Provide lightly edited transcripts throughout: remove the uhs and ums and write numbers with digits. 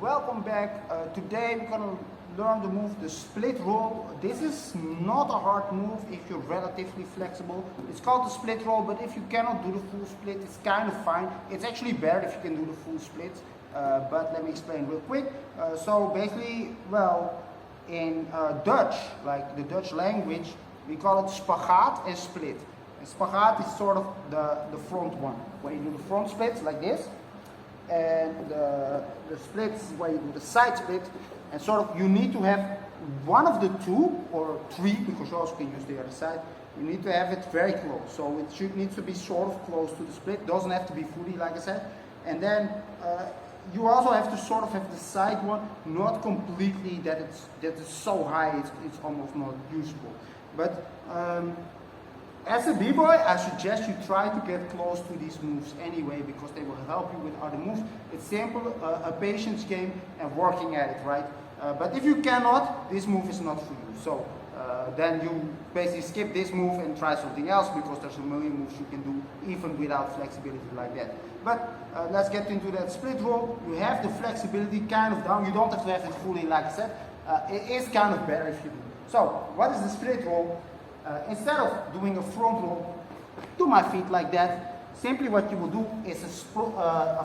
Welcome back. Today we're going to learn the move, the split roll. This is not a hard move if you're relatively flexible. It's called the split roll, but if you cannot do the full split, it's kind of fine. It's actually better if you can do the full split, but let me explain real quick. So basically, well, in Dutch, like the Dutch language, we call it spagaat and split. And spagaat is sort of the front one, where you do the front splits like this. And the split is where you do the side split, and sort of you need to have one of the two or three, because you also can use the other side. You need to have it very close, so it needs to be sort of close to the split. Doesn't have to be fully, like I said. And then you also have to sort of have the side one not completely that it's so high it's almost not usable. But as a b-boy, I suggest you try to get close to these moves anyway, because they will help you with other moves. It's simple, a patience game and working at it, right? But if you cannot, this move is not for you. So then you basically skip this move and try something else, because there's a million moves you can do even without flexibility like that. But let's get into that split roll. You have the flexibility kind of down. You don't have to have it fully, like I said. It is kind of better if you do. So what is the split roll? Instead of doing a front roll to my feet like that, simply what you will do is a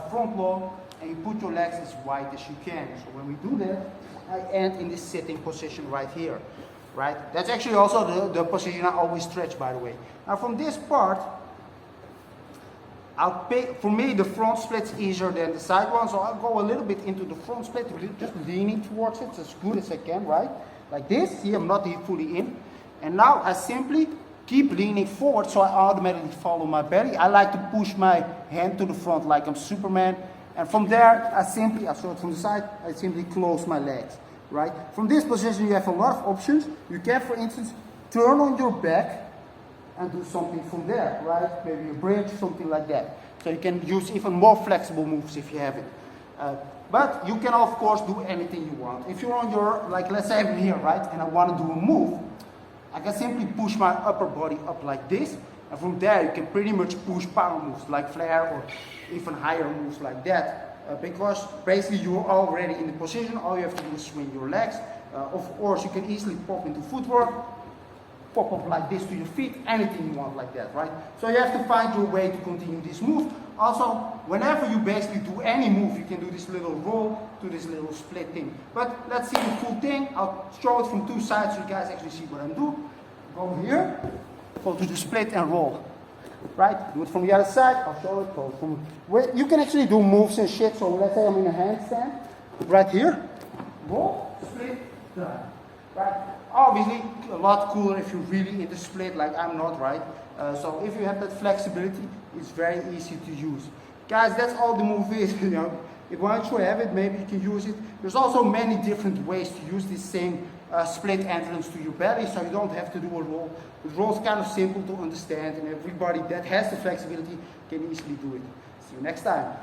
front roll, and you put your legs as wide as you can. So when we do that, I end in this sitting position right here, right? That's actually also the position I always stretch, by the way. Now from this part, for me the front split's easier than the side one, so I'll go a little bit into the front split, just leaning towards it as good as I can, right? Like this. See, I'm not fully in. And now I simply keep leaning forward, so I automatically follow my belly. I like to push my hand to the front like I'm Superman. And from there, I saw it from the side, I simply close my legs, right? From this position, you have a lot of options. You can, for instance, turn on your back and do something from there, right? Maybe a bridge, something like that. So you can use even more flexible moves if you have it. But you can, of course, do anything you want. If you're on your, like let's say I'm here, right? And I want to do a move, I can simply push my upper body up like this, and from there you can pretty much push power moves like flare or even higher moves like that, because basically you're already in the position. All you have to do is swing your legs. Of course, you can easily pop into footwork, pop up like this to your feet, anything you want like that, right? So you have to find your way to continue this move. Also, whenever you basically do any move, you can do this little roll to this little split thing. But let's see the full thing. I'll show it from two sides so you guys actually see what I'm doing. Go here, go to the split and roll. Right? Do it from the other side. I'll show it. Go from where you can actually do moves and shit. So let's say I'm in a handstand. Right here. Roll, split, done. Right? Obviously, a lot cooler if you're really into split, like I'm not, right? So if you have that flexibility, it's very easy to use. Guys, that's all the move is. You know, if once you have it, maybe you can use it. There's also many different ways to use this same split entrance to your belly, so you don't have to do a roll. The roll is kind of simple to understand, and everybody that has the flexibility can easily do it. See you next time.